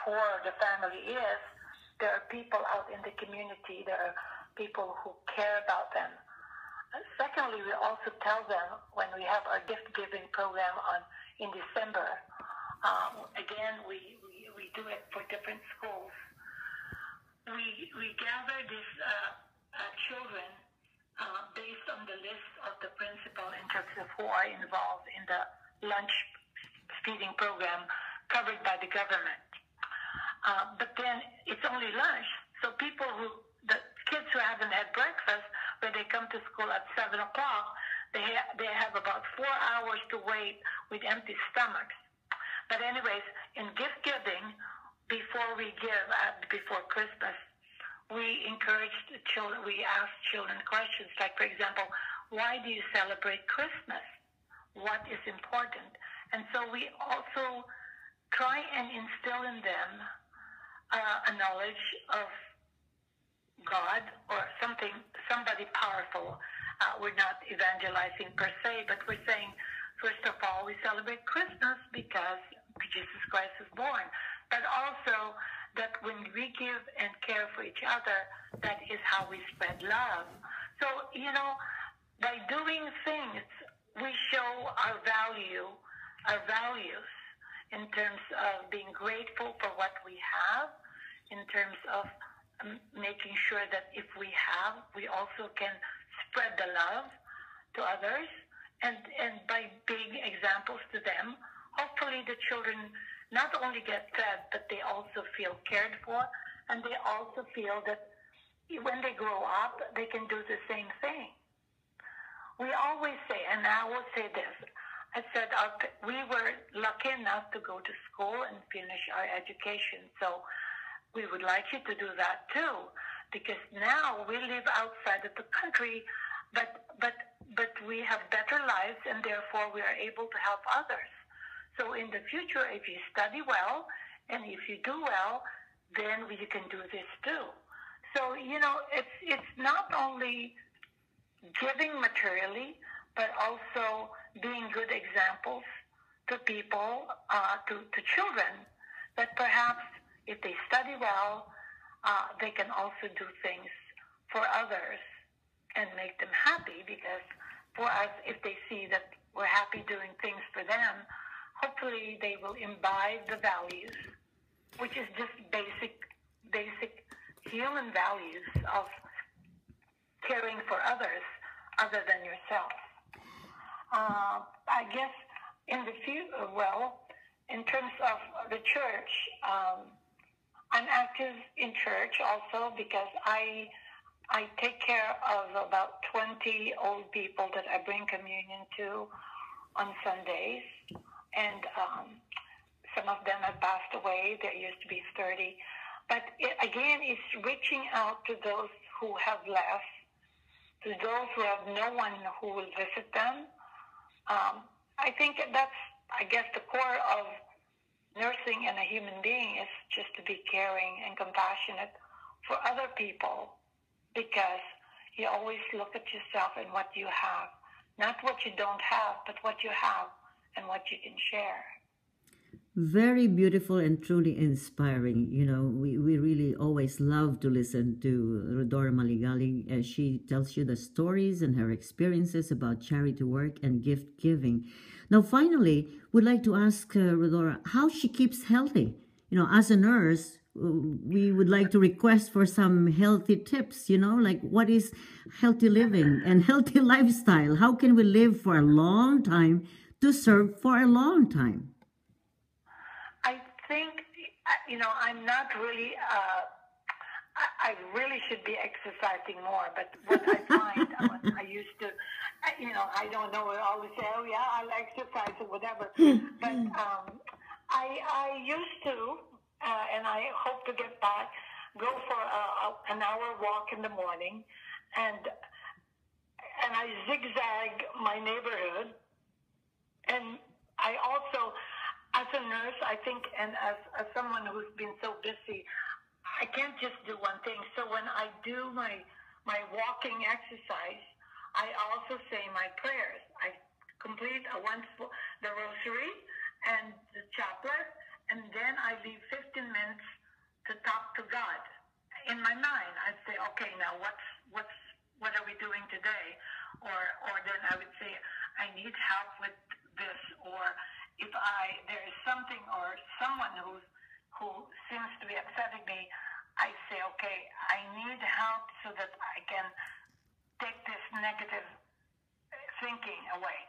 poor the family is, there are people out in the community, there are people who care about them. Secondly, we also tell them when we have our gift-giving program in December, again, we do it for different schools. We gather these children based on the list of the principal in terms of who are involved in the lunch feeding program covered by the government. But then it's only lunch, so the kids who haven't had breakfast, when they come to school at 7 o'clock, they have about 4 hours to wait with empty stomachs. But anyways, in gift giving, before Christmas, we encourage the children, we ask children questions like, for example, why do you celebrate Christmas? What is important? And so we also try and instill in them a knowledge of God or somebody powerful. We're not evangelizing per se, but we're saying, first of all, we celebrate Christmas because Jesus Christ was born. But also that when we give and care for each other, that is how we spread love. So, by doing things, we show our values in terms of being grateful for what we have, in terms of making sure that if we have, we also can spread the love to others, and by being examples to them, hopefully the children not only get fed, but they also feel cared for, and they also feel that when they grow up, they can do the same thing. We always say, and I will say this, I said we were lucky enough to go to school and finish our education, so we would like you to do that too, because now we live outside of the country, but we have better lives, and therefore we are able to help others. So in the future, if you study well, and if you do well, then you can do this too. So, it's not only giving materially, but also being good examples to people, to children, that perhaps if they study well, they can also do things for others and make them happy, because for us, if they see that we're happy doing things for them, hopefully they will imbibe the values, which is just basic human values of caring for others other than yourself. I guess in the future, in terms of the church, I'm active in church also because I take care of about 20 old people that I bring communion to on Sundays. And some of them have passed away. There used to be 30. But again, it's reaching out to those who have left, to those who have no one who will visit them. I think that's, the core of nursing and a human being is just to be caring and compassionate for other people, because you always look at yourself and what you have, not what you don't have, but what you have and what you can share. Very beautiful and truly inspiring. We really always love to listen to RHODORA Maligalig as she tells you the stories and her experiences about charity work and gift giving. Now, finally, we'd like to ask RHODORA how she keeps healthy. As a nurse, we would like to request for some healthy tips, like what is healthy living and healthy lifestyle? How can we live for a long time to serve for a long time? I think, I'm not really, I really should be exercising more, but what I find, I used to, I don't know, I always say, oh yeah, I'll exercise or whatever, but I used to, and I hope to get back, go for an hour walk in the morning, and I zigzag my neighborhood. And I also, as a nurse, I think, and as someone who's been so busy, I can't just do one thing. So when I do my walking exercise, I also say my prayers. I complete the rosary and the chaplet, and then I leave 15 minutes to talk to God. In my mind, I'd say, okay, now what are we doing today? Or then I would say, I need help with this. Or if there is something or someone who seems to be upsetting me, I say, okay, I need help so that I can take this negative thinking away.